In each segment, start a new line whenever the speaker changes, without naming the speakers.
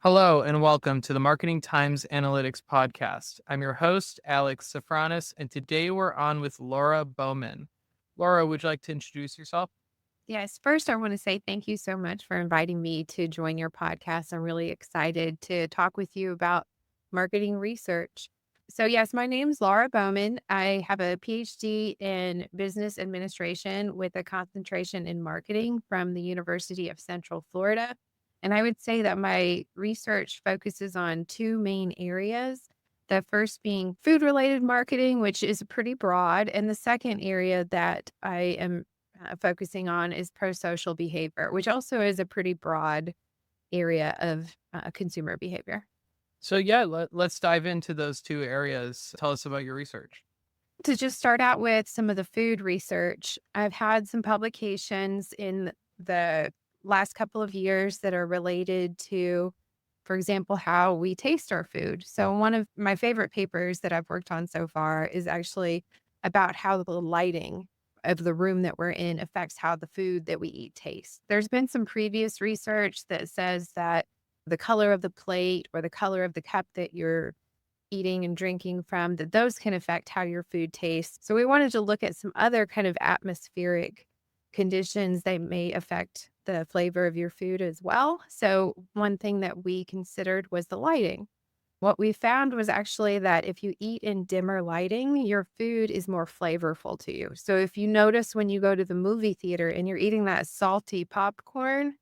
Hello and welcome to the Marketing Times Analytics Podcast. I'm your host, Alex Safranis, and today we're on with Laura Boman. Laura, would you like to introduce yourself?
Yes, first, I want to say thank you so much for inviting me to join your podcast. I'm really excited to talk with you about marketing research. So, yes, my name's Laura Bowman. I have a PhD in business administration with a concentration in marketing from the University of Central Florida. And I would say that my research focuses on two main areas. The first being food related marketing, which is pretty broad. And the second area that I am focusing on is pro-social behavior, which also is a pretty broad area of consumer behavior.
Let's dive into those two areas. Tell us about your research.
To just start out with some of the food research, I've had some publications in the last couple of years that are related to, for example, how we taste our food. So, one of my favorite papers that I've worked on so far is actually about how the lighting of the room that we're in affects how the food that we eat tastes. There's been some previous research that says that the color of the plate or the color of the cup that you're eating and drinking from, that those can affect how your food tastes. So we wanted to look at some other kind of atmospheric conditions that may affect the flavor of your food as well. So one thing that we considered was the lighting. What we found was actually that if you eat in dimmer lighting, your food is more flavorful to you. So if you notice when you go to the movie theater and you're eating that salty popcorn,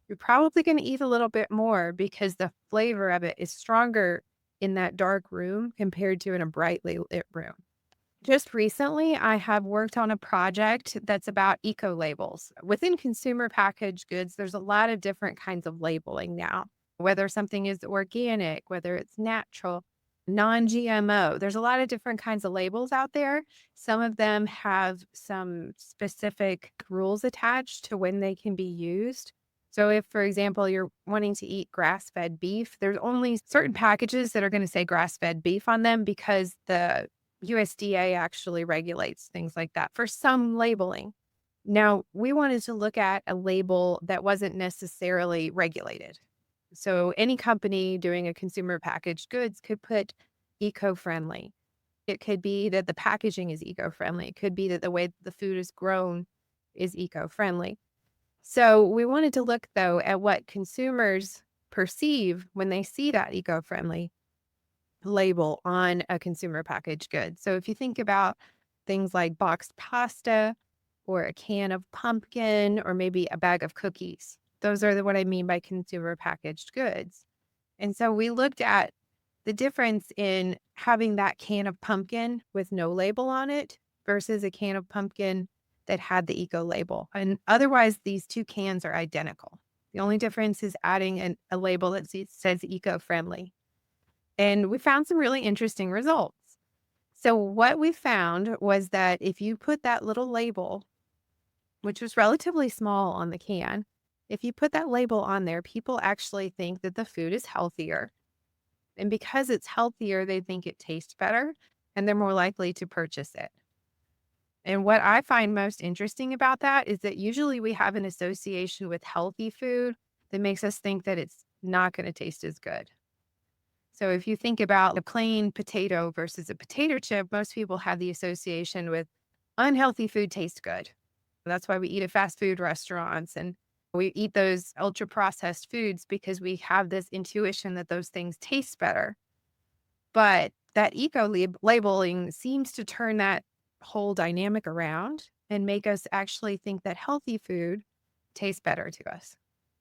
you're probably going to eat a little bit more because the flavor of it is stronger in that dark room compared to in a brightly lit room. Just recently, I have worked on a project that's about eco labels. Within consumer packaged goods, there's a lot of different kinds of labeling now, whether something is organic, whether it's natural, non GMO. There's a lot of different kinds of labels out there. Some of them have some specific rules attached to when they can be used. So, if, for example, you're wanting to eat grass fed beef, there's only certain packages that are going to say grass fed beef on them because the USDA actually regulates things like that for some labeling. Now, we wanted to look at a label that wasn't necessarily regulated. So, any company doing a consumer packaged goods could put eco friendly. It could be that the packaging is eco friendly. It could be that the way the food is grown is eco friendly. So, we wanted to look though at what consumers perceive when they see that eco friendly label on a consumer packaged good. So if you think about things like boxed pasta or a can of pumpkin or maybe a bag of cookies, those are what I mean by consumer packaged goods. And so we looked at the difference in having that can of pumpkin with no label on it versus a can of pumpkin that had the eco label. And otherwise, these two cans are identical. The only difference is adding a label that says eco friendly. And we found some really interesting results. So, what we found was that if you put that little label, which was relatively small on the can, if you put that label on there, people actually think that the food is healthier. And because it's healthier, they think it tastes better and they're more likely to purchase it. And what I find most interesting about that is that usually we have an association with healthy food that makes us think that it's not going to taste as good. So if you think about a plain potato versus a potato chip, most people have the association with unhealthy food tastes good. That's why we eat at fast food restaurants and we eat those ultra processed foods because we have this intuition that those things taste better. But that labeling seems to turn that whole dynamic around and make us actually think that healthy food tastes better to us.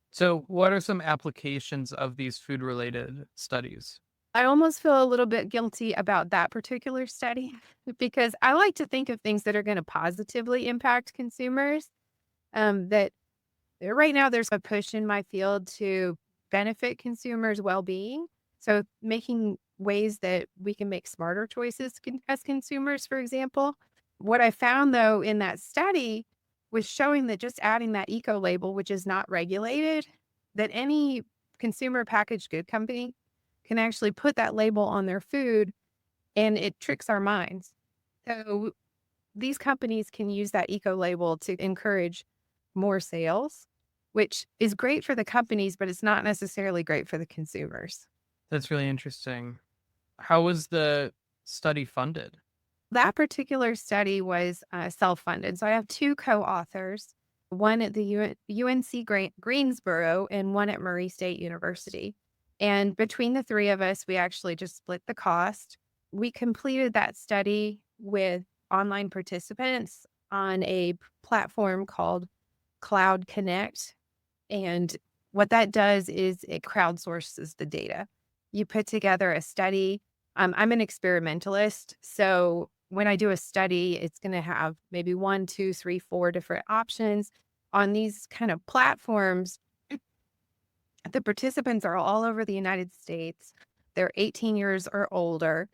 So, what are some applications of these food related studies?
I almost feel a little bit guilty about that particular study because I like to think of things that are going to positively impact consumers. That right now there's a push in my field to benefit consumers' well-being. So making ways that we can make smarter choices as consumers, for example. What I found though in that study was showing that just adding that eco label, which is not regulated, that any consumer packaged good company can actually put that label on their food and it tricks our minds. So these companies can use that eco label to encourage more sales. which is great for the companies, but it's not necessarily great for the consumers.
That's really interesting. How was the study funded?
That particular study was self-funded. So I have two co-authors, one at the UNC Greensboro and one at Murray State University. And between the three of us, we actually just split the cost. We completed that study with online participants on a platform called Cloud Connect. And what that does is it crowdsources the data. You put together a study. I'm an experimentalist. So when I do a study, it's going to have maybe one, two, three, four different options. On these kind of platforms, the participants are all over the United States. They're 18 years or older.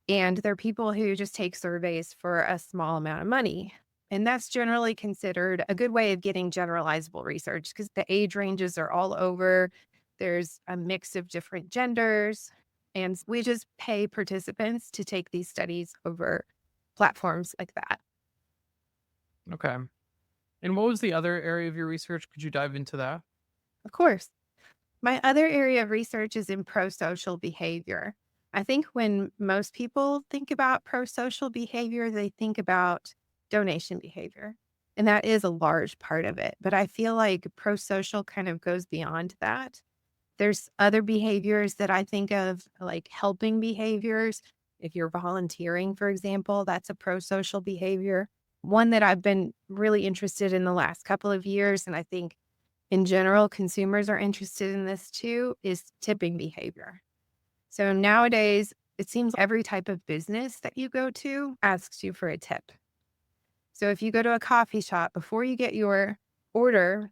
And they're people who just take surveys for a small amount of money. And that's generally considered a good way of getting generalizable research because the age ranges are all over. There's a mix of different genders. And we just pay participants to take these studies over platforms like that.
Okay. And what was the other area of your research? Could you dive into that?
Of course. My other area of research is in pro social behavior. I think when most people think about pro social behavior, they think about donation behavior. And that is a large part of it. But I feel like pro social kind of goes beyond that. There's other behaviors that I think of, like helping behaviors. If you're volunteering, for example, that's a pro social behavior. One that I've been really interested in the last couple of years, and I think in general, consumers are interested in this too, is tipping behavior. So nowadays, it seems every type of business that you go to asks you for a tip. So if you go to a coffee shop, before you get your order,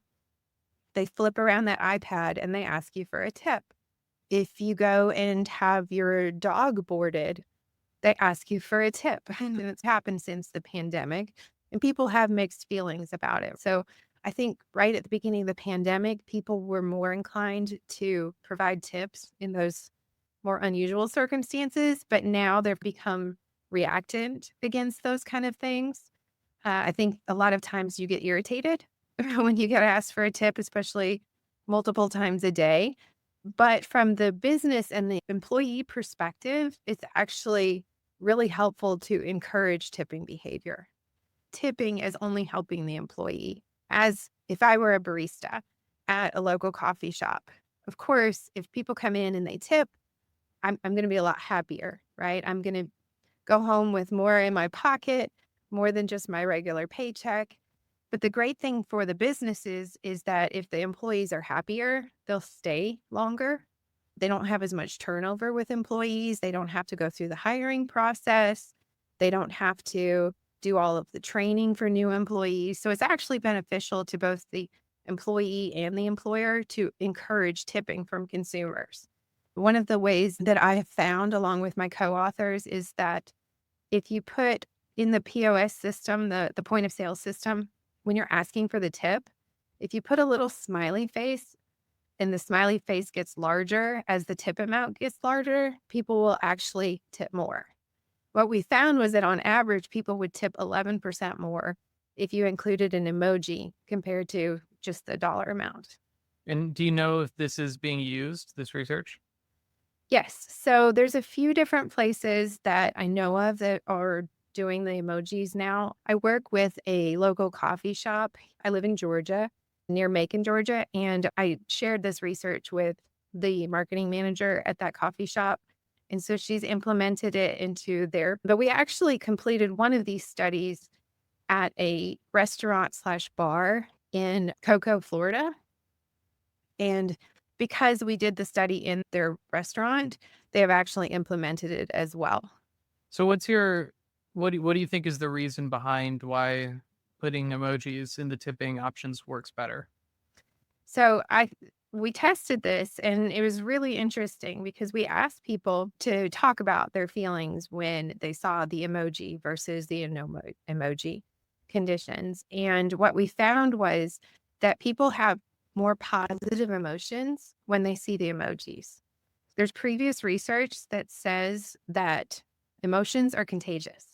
they flip around that iPad and they ask you for a tip. If you go and have your dog boarded, they ask you for a tip. And it's happened since the pandemic, and people have mixed feelings about it. So I think right at the beginning of the pandemic, people were more inclined to provide tips in those more unusual circumstances, but now they've become reactant against those kind of things. I think a lot of times you get irritated when you get asked for a tip, especially multiple times a day. But from the business and the employee perspective, it's actually really helpful to encourage tipping behavior. Tipping is only helping the employee. As if I were a barista at a local coffee shop, of course, if people come in and they tip, I'm going to be a lot happier, right? I'm going to go home with more in my pocket, more than just my regular paycheck. But the great thing for the businesses is that if the employees are happier, they'll stay longer. They don't have as much turnover with employees. They don't have to go through the hiring process. They don't have to do all of the training for new employees. So it's actually beneficial to both the employee and the employer to encourage tipping from consumers. One of the ways that I have found, along with my co authors, is that if you put in the POS system, the point of sale system, when you're asking for the tip, if you put a little smiley face and the smiley face gets larger as the tip amount gets larger, people will actually tip more. What we found was that on average, people would tip 11% more if you included an emoji compared to just the dollar amount.
And do you know if this is being used, this research?
Yes. So there's a few different places that I know of that are doing the emojis now. I work with a local coffee shop. I live in Georgia, near Macon, Georgia, and I shared this research with the marketing manager at that coffee shop. And so she's implemented it into there. But we actually completed one of these studies at a restaurant slash bar in Cocoa, Florida. And because we did the study in their restaurant, they have actually implemented it as well.
So what do you think is the reason behind why putting emojis in the tipping options works better?
So we tested this and it was really interesting because we asked people to talk about their feelings when they saw the emoji versus the emoji conditions. And what we found was that people have more positive emotions when they see the emojis. There's previous research that says that emotions are contagious.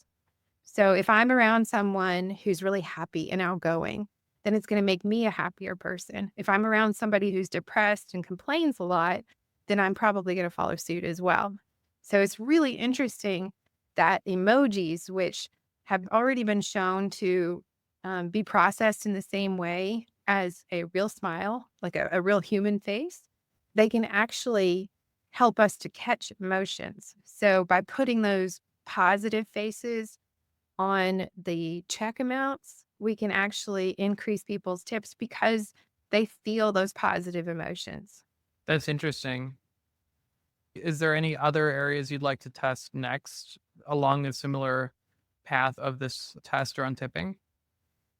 So if I'm around someone who's really happy and outgoing, then it's going to make me a happier person. If I'm around somebody who's depressed and complains a lot, then I'm probably going to follow suit as well. So it's really interesting that emojis, which have already been shown to be processed in the same way as a real smile, like a real human face, they can actually help us to catch emotions. So by putting those positive faces on the check amounts, we can actually increase people's tips because they feel those positive emotions.
That's interesting. Is there any other areas you'd like to test next along a similar path of this test around tipping?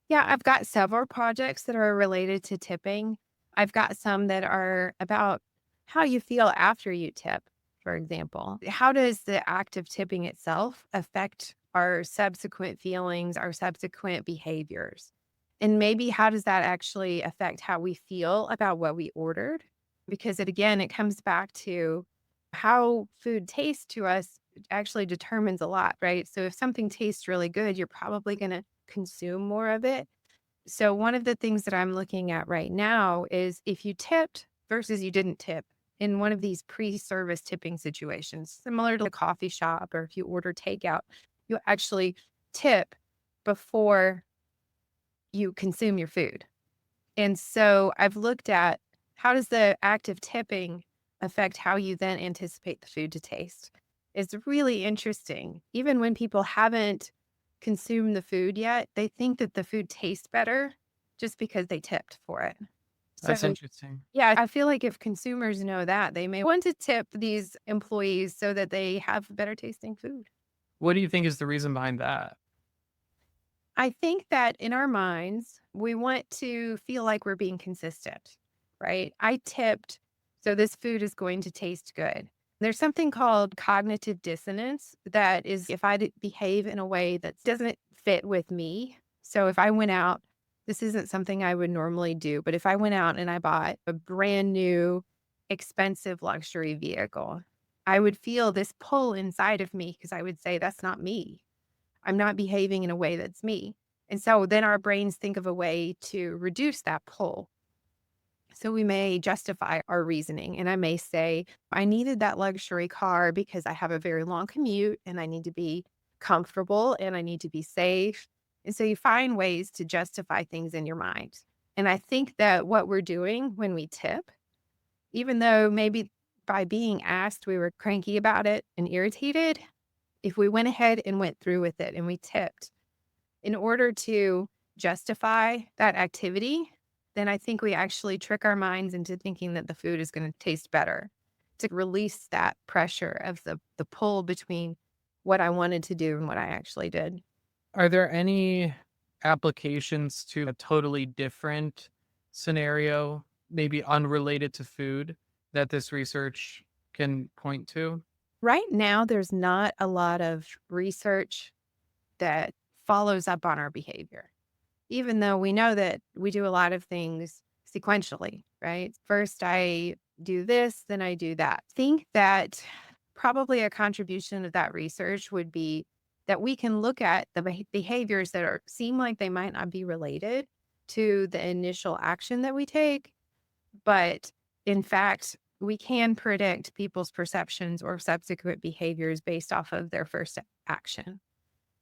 Yeah, I've got several projects that are related to tipping. I've got some that are about how you feel after you tip, for example. How does the act of tipping itself affect our subsequent feelings, our subsequent behaviors? And maybe how does that actually affect how we feel about what we ordered? Because it comes back to how food tastes to us actually determines a lot, right? So if something tastes really good, you're probably going to consume more of it. So one of the things that I'm looking at right now is if you tipped versus you didn't tip in one of these pre-service tipping situations, similar to a coffee shop or if you order takeout, you actually tip before you consume your food. And so I've looked at how does the act of tipping affect how you then anticipate the food to taste? It's really interesting. Even when people haven't consumed the food yet, they think that the food tastes better just because they tipped for it.
That's
So,
interesting.
yeah, I feel like if consumers know that, they may want to tip these employees so that they have better tasting food.
What do you think is the reason behind that?
I think that in our minds, we want to feel like we're being consistent, right? I tipped, so this food is going to taste good. There's something called cognitive dissonance that is if behave in a way that doesn't fit with me. So if I went out, this isn't something I would normally do, but if I went out and I bought a brand new, expensive luxury vehicle, I would feel this pull inside of me because I would say, that's not me. I'm not behaving in a way that's me. And so then our brains think of a way to reduce that pull. So we may justify our reasoning. And I may say, I needed that luxury car because I have a very long commute and I need to be comfortable and I need to be safe. And so you find ways to justify things in your mind. And I think that what we're doing when we tip, even though maybe by being asked we were cranky about it and irritated, if we went ahead and went through with it and we tipped in order to justify that activity, then I think we actually trick our minds into thinking that the food is going to taste better to release that pressure of the pull between what I wanted to do and what I actually did.
Are there any applications to a totally different scenario, maybe unrelated to food, that this research can point to?
Right now, there's not a lot of research that follows up on our behavior. Even though we know that we do a lot of things sequentially, right? First, I do this, then I do that. Think that probably a contribution of that research would be that we can look at the behaviors that are seem like they might not be related to the initial action that we take, but in fact, we can predict people's perceptions or subsequent behaviors based off of their first action.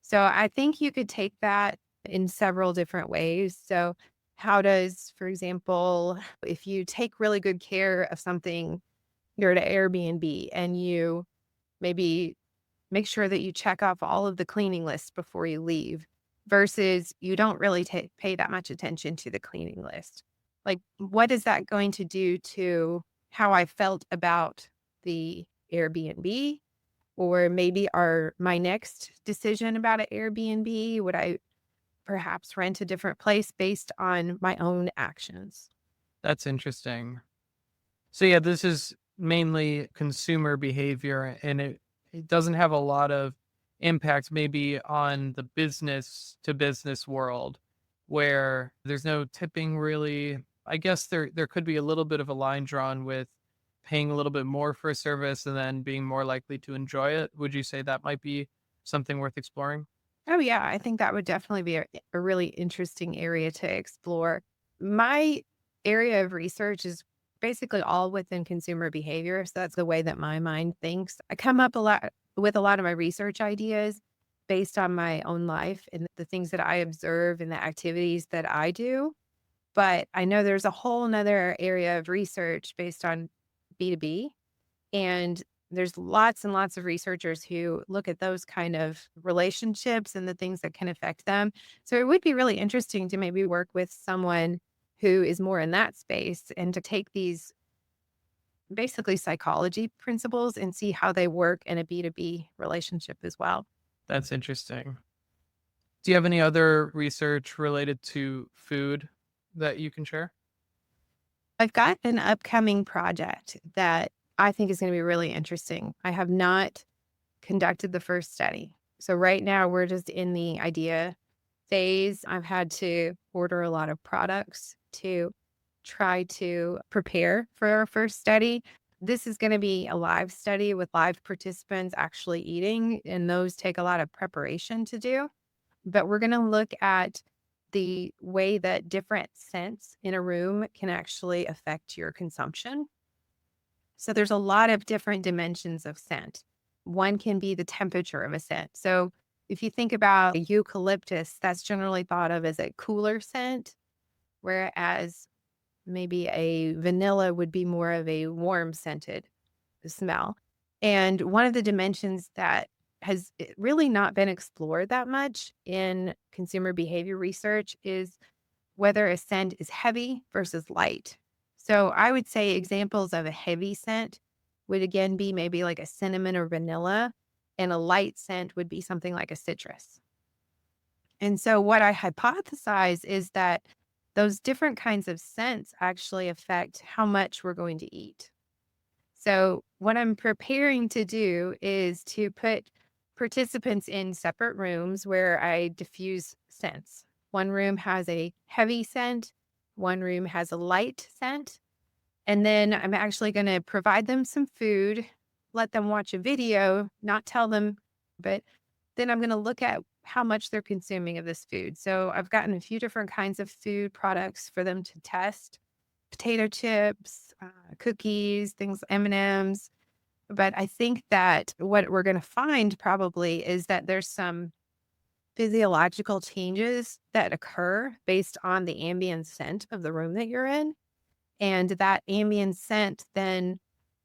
So I think you could take that in several different ways. So, how does, for example, if you take really good care of something, you're at an Airbnb and you maybe make sure that you check off all of the cleaning lists before you leave versus you don't really pay that much attention to the cleaning list. Like, what is that going to do to how I felt about the Airbnb? Or maybe my next decision about an Airbnb, would I perhaps rent a different place based on my own actions?
That's interesting. So yeah, this is mainly consumer behavior and it doesn't have a lot of impact maybe on the business to business world where there's no tipping really. I guess there could be a little bit of a line drawn with paying a little bit more for a service and then being more likely to enjoy it. Would you say that might be something worth exploring?
Oh, yeah, I think that would definitely be a really interesting area to explore. My area of research is basically all within consumer behavior. So that's the way that my mind thinks. I come up a lot with a lot of my research ideas based on my own life and the things that I observe and the activities that I do. But I know there's a whole nother area of research based on B2B. And there's lots and lots of researchers who look at those kind of relationships and the things that can affect them. So it would be really interesting to maybe work with someone who is more in that space and to take these basically psychology principles and see how they work in a B2B relationship as well.
That's interesting. Do you have any other research related to food that you can share?
I've got an upcoming project that I think is going to be really interesting. I have not conducted the first study. So right now we're just in the idea phase. I've had to order a lot of products to try to prepare for our first study. This is going to be a live study with live participants actually eating, and those take a lot of preparation to do. But we're going to look at the way that different scents in a room can actually affect your consumption. So there's a lot of different dimensions of scent. One can be the temperature of a scent. So if you think about eucalyptus, that's generally thought of as a cooler scent, whereas maybe a vanilla would be more of a warm scented smell. And one of the dimensions that has really not been explored that much in consumer behavior research is whether a scent is heavy versus light. So I would say examples of a heavy scent would again be maybe like a cinnamon or vanilla, and a light scent would be something like a citrus. And so what I hypothesize is that those different kinds of scents actually affect how much we're going to eat. So, what I'm preparing to do is to put participants in separate rooms where I diffuse scents. One room has a heavy scent, one room has a light scent. And then I'm actually going to provide them some food, let them watch a video, not tell them, but then I'm going to look at how much they're consuming of this food. So I've gotten a few different kinds of food products for them to test potato chips, cookies, things, M&Ms. But I think that what we're going to find probably is that there's some physiological changes that occur based on the ambient scent of the room that you're in. And that ambient scent then,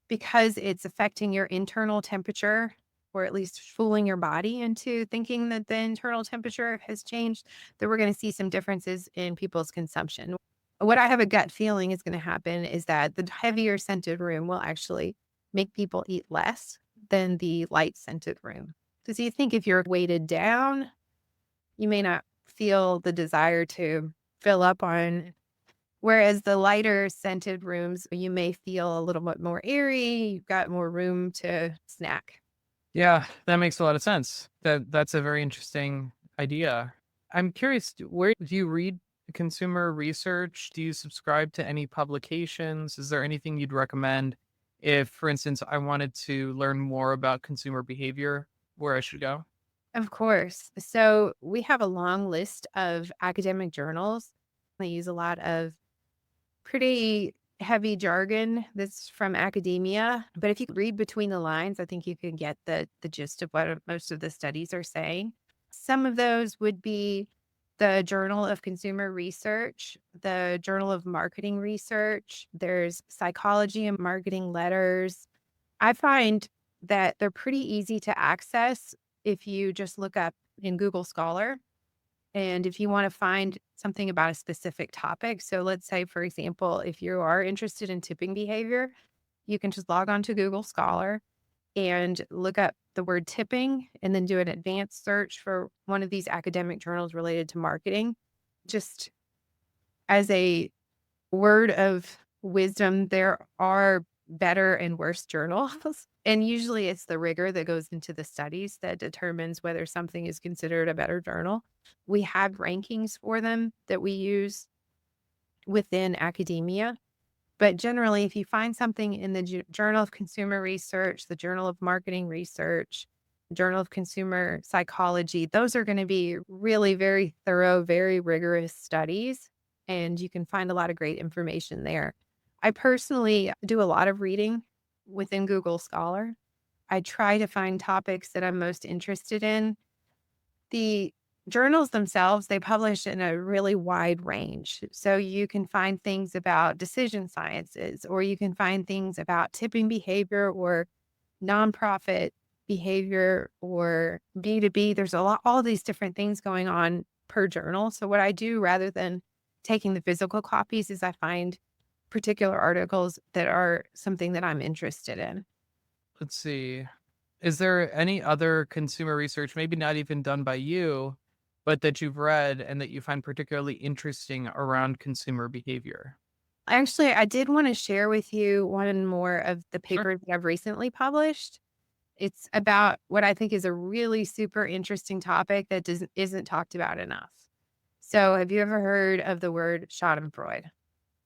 because it's affecting your internal temperature, or at least fooling your body into thinking that the internal temperature has changed, that we're going to see some differences in people's consumption. What I have a gut feeling is going to happen is that the heavier scented room will actually make people eat less than the light scented room. Because you think if you're weighted down, you may not feel the desire to fill up on. Whereas the lighter scented rooms, you may feel a little bit more airy, you've got more room to snack.
Yeah, that makes a lot of sense. That's a very interesting idea. I'm curious, where do you read consumer research? Do you subscribe to any publications? Is there anything you'd recommend if, for instance, I wanted to learn more about consumer behavior, where I should go?
Of course. So we have a long list of academic journals. They use a lot of pretty heavy jargon that's from academia. But if you read between the lines, I think you can get the gist of what most of the studies are saying. Some of those would be the Journal of Consumer Research, the Journal of Marketing Research. There's psychology and marketing letters. I find that they're pretty easy to access if you just look up in Google Scholar. And if you want to find something about a specific topic, so let's say, for example, if you are interested in tipping behavior, you can just log on to Google Scholar and look up the word tipping and then do an advanced search for one of these academic journals related to marketing. Just as a word of wisdom, there are better and worse journals. And usually it's the rigor that goes into the studies that determines whether something is considered a better journal. We have rankings for them that we use within academia. But generally, if you find something in the Journal of Consumer Research, the Journal of Marketing Research, Journal of Consumer Psychology. Those are going to be really very thorough, very rigorous studies, and you can find a lot of great information there. I personally do a lot of reading within Google Scholar. I try to find topics that I'm most interested in. The journals themselves, they publish in a really wide range. So you can find things about decision sciences, or you can find things about tipping behavior or nonprofit behavior or B2B. There's a lot, all these different things going on per journal. So what I do rather than taking the physical copies is I find particular articles that are something that I'm interested in.
Let's see. Is there any other consumer research, maybe not even done by you, but that you've read and that you find particularly interesting around consumer behavior?
Actually, I did want to share with you one more of the
Sure.
papers that I've recently published. It's about what I think is a really super interesting topic that isn't talked about enough. So, have you ever heard of the word Schadenfreude?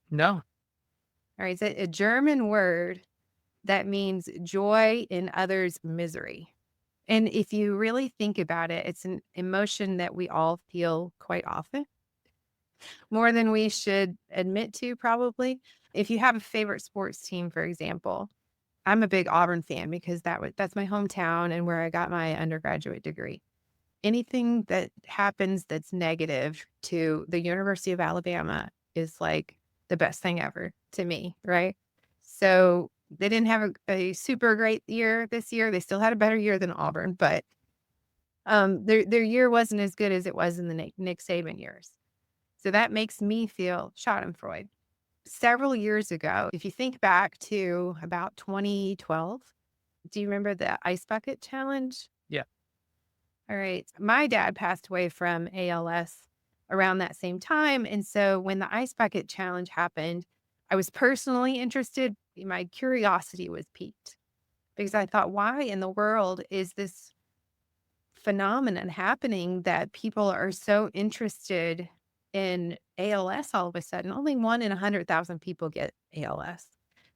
No.
All right, it's a German word that means joy in others' misery. And if you really think about it, it's an emotion that we all feel quite often, more than we should admit to, probably. If you have a favorite sports team, for example, I'm a big Auburn fan because that's my hometown and where I got my undergraduate degree. Anything that happens that's negative to the University of Alabama is like the best thing ever to me, right? So they didn't have a super great year this year. They still had a better year than Auburn, but their year wasn't as good as it was in the Nick Saban years. So that makes me feel Schadenfreude. Several years ago, if you think back to about 2012, do you remember the ice bucket challenge?
Yeah.
All right. My dad passed away from ALS around that same time. And so when the ice bucket challenge happened, I was personally interested. My curiosity was piqued because I thought, why in the world is this phenomenon happening that people are so interested in ALS all of a sudden? Only one in 100,000 people get ALS.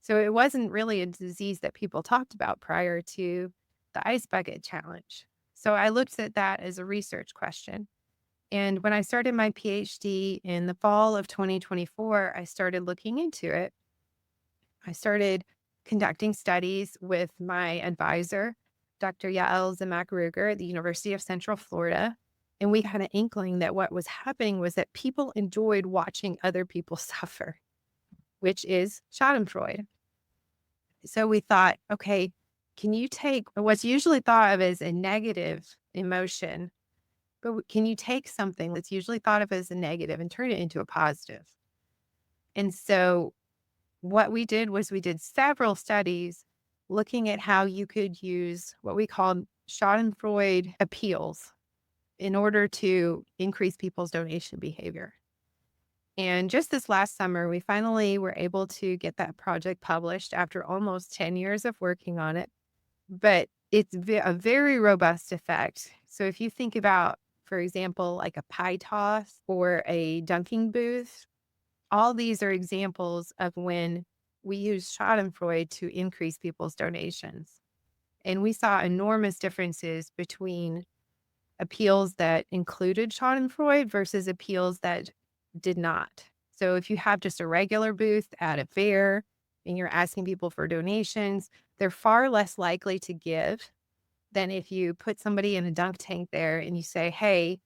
So it wasn't really a disease that people talked about prior to the ice bucket challenge. So I looked at that as a research question. And when I started my PhD in the fall of 2024, I started looking into it. I started conducting studies with my advisor, Dr. Yael Zemak-Ruger at the University of Central Florida. And we had an inkling that what was happening was that people enjoyed watching other people suffer, which is Schadenfreude. So we thought, okay, can you take what's usually thought of as a negative emotion, but can you take something that's usually thought of as a negative and turn it into a positive? And so what we did was we did several studies looking at how you could use what we call Schadenfreude appeals in order to increase people's donation behavior. And just this last summer, we finally were able to get that project published after almost 10 years of working on it. But it's a very robust effect. So if you think about, for example, like a pie toss or a dunking booth, all these are examples of when we use Schadenfreude to increase people's donations. And we saw enormous differences between appeals that included Schadenfreude versus appeals that did not. So if you have just a regular booth at a fair and you're asking people for donations, they're far less likely to give than if you put somebody in a dunk tank there and you say, hey,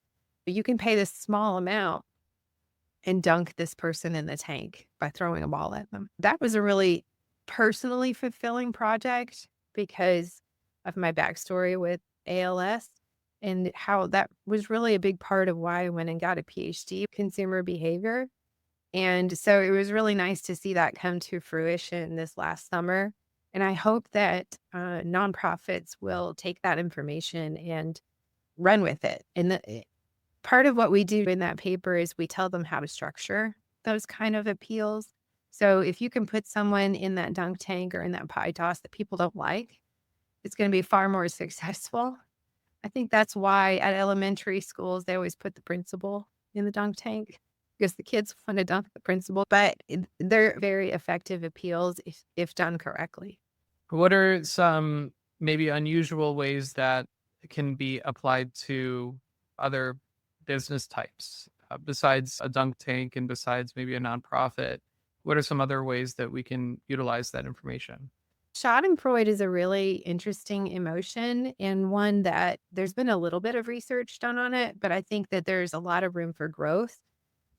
you can pay this small amount and dunk this person in the tank by throwing a ball at them. That was a really personally fulfilling project because of my backstory with ALS and how that was really a big part of why I went and got a PhD consumer behavior. And so it was really nice to see that come to fruition this last summer. And I hope that nonprofits will take that information and run with it. And part of what we do in that paper is we tell them how to structure those kind of appeals. So if you can put someone in that dunk tank or in that pie toss that people don't like, it's going to be far more successful. I think that's why at elementary schools, they always put the principal in the dunk tank because the kids want to dunk the principal, but they're very effective appeals if done correctly.
What are some maybe unusual ways that can be applied to other business types besides a dunk tank and besides maybe a nonprofit? What are some other ways that we can utilize that information?
Schadenfreude is a really interesting emotion and one that there's been a little bit of research done on it, but I think that there's a lot of room for growth.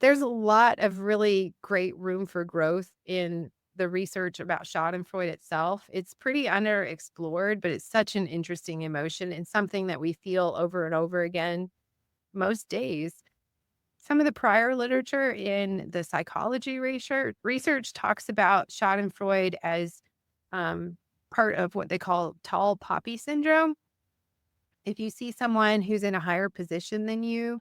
There's a lot of really great room for growth in the research about Schadenfreude itself. It's pretty underexplored, but it's such an interesting emotion and something that we feel over and over again most days. Some of the prior literature in the psychology research talks about Schadenfreude as um, part of what they call tall poppy syndrome. If you see someone who's in a higher position than you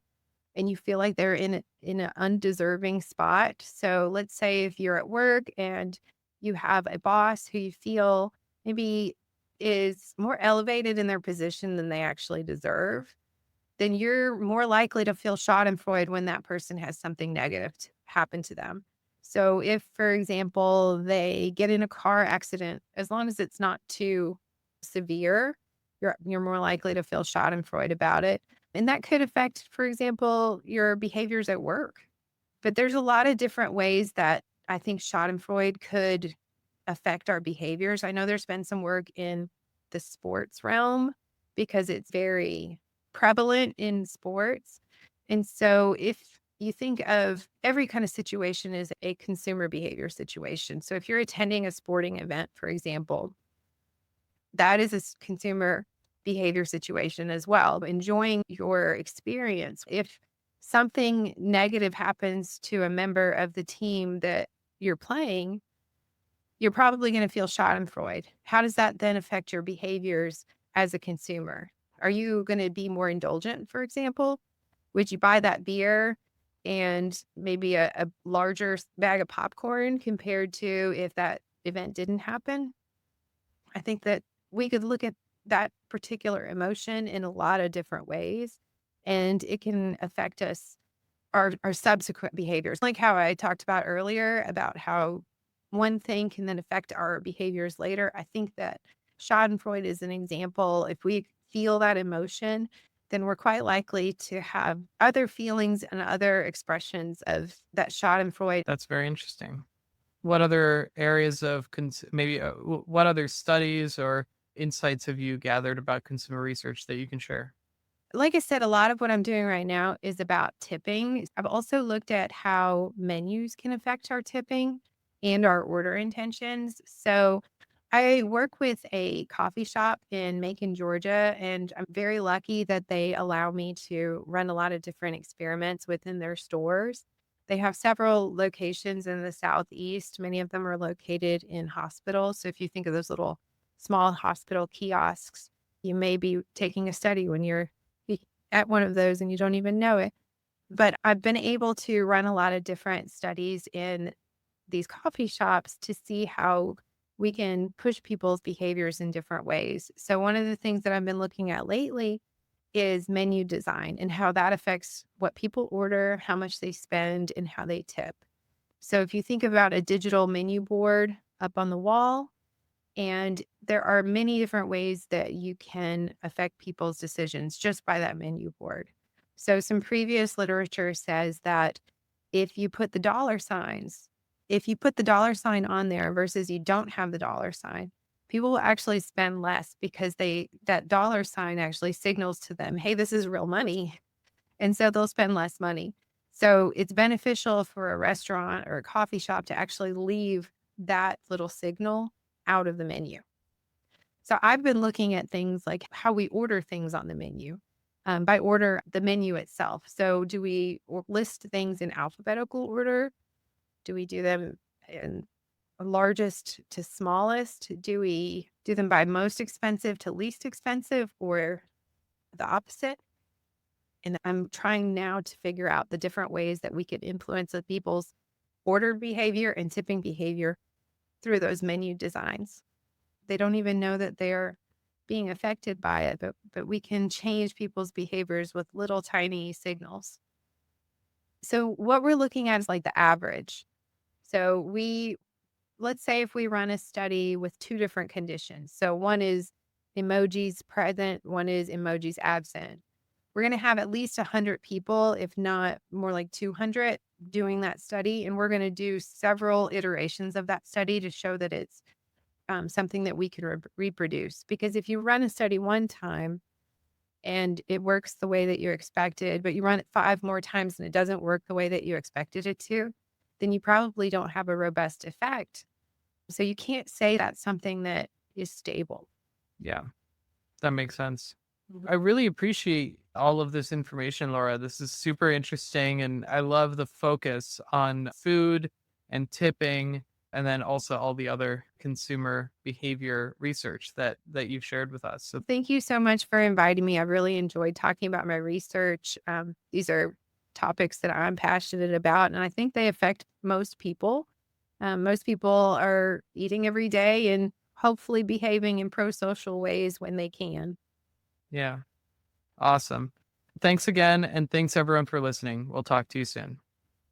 and you feel like they're in an undeserving spot. So let's say if you're at work and you have a boss who you feel maybe is more elevated in their position than they actually deserve, then you're more likely to feel schadenfreude when that person has something negative happen to them. So if, for example, they get in a car accident, as long as it's not too severe, you're more likely to feel schadenfreude about it. And that could affect, for example, your behaviors at work. But there's a lot of different ways that I think schadenfreude could affect our behaviors. I know there's been some work in the sports realm because it's very prevalent in sports. And so if you think of every kind of situation as a consumer behavior situation. So if you're attending a sporting event, for example, that is a consumer behavior situation as well, enjoying your experience. If something negative happens to a member of the team that you're playing, you're probably going to feel schadenfreude. How does that then affect your behaviors as a consumer? Are you going to be more indulgent, for example? Would you buy that beer and maybe a larger bag of popcorn compared to if that event didn't happen? I think that we could look at that particular emotion in a lot of different ways, and it can affect us our subsequent behaviors. Like how I talked about earlier about how one thing can then affect our behaviors later. I think that Schadenfreude is an example. If we feel that emotion, then we're quite likely to have other feelings and other expressions of that Schadenfreude.
That's very interesting. What other areas of maybe what other studies or insights have you gathered about consumer research that you can share?
Like I said, a lot of what I'm doing right now is about tipping. I've also looked at how menus can affect our tipping and our order intentions. So I work with a coffee shop in Macon, Georgia, and I'm very lucky that they allow me to run a lot of different experiments within their stores. They have several locations in the Southeast. Many of them are located in hospitals. So if you think of those little small hospital kiosks, you may be taking a study when you're at one of those and you don't even know it. But I've been able to run a lot of different studies in these coffee shops to see how we can push people's behaviors in different ways. So, one of the things that I've been looking at lately is menu design and how that affects what people order, how much they spend, and how they tip. So, if you think about a digital menu board up on the wall, and there are many different ways that you can affect people's decisions just by that menu board. So, some previous literature says that if you put the dollar signs, if you put the dollar sign on there versus you don't have the dollar sign, people will actually spend less because that dollar sign actually signals to them, hey, this is real money. And so they'll spend less money. So it's beneficial for a restaurant or a coffee shop to actually leave that little signal out of the menu. So I've been looking at things like how we order things on the menu. By order, the menu itself. So do we list things in alphabetical order? Do we do them in largest to smallest? Do we do them by most expensive to least expensive or the opposite? And I'm trying now to figure out the different ways that we could influence the people's order behavior and tipping behavior through those menu designs. They don't even know that they're being affected by it, but we can change people's behaviors with little tiny signals. So what we're looking at is like the average. So let's say if we run a study with two different conditions. So one is emojis present, one is emojis absent. We're going to have at least 100 people, if not more like 200, doing that study. And we're going to do several iterations of that study to show that it's something that we can reproduce. Because if you run a study one time and it works the way that you expected, but you run it 5 more times and it doesn't work the way that you expected it to, then you probably don't have a robust effect. So you can't say that's something that is stable.
Yeah, that makes sense.
Mhm.
I really appreciate all of this information, Laura. This is super interesting. And I love the focus on food and tipping, and then also all the other consumer behavior research that you've shared with us. So
Thank you so much for inviting me. I really enjoyed talking about my research. These are topics that I'm passionate about, and I think they affect most people. Most people are eating every day and hopefully behaving in pro social ways when they can.
yeah, awesome. Thanks again. And thanks everyone for listening. We'll talk to you soon.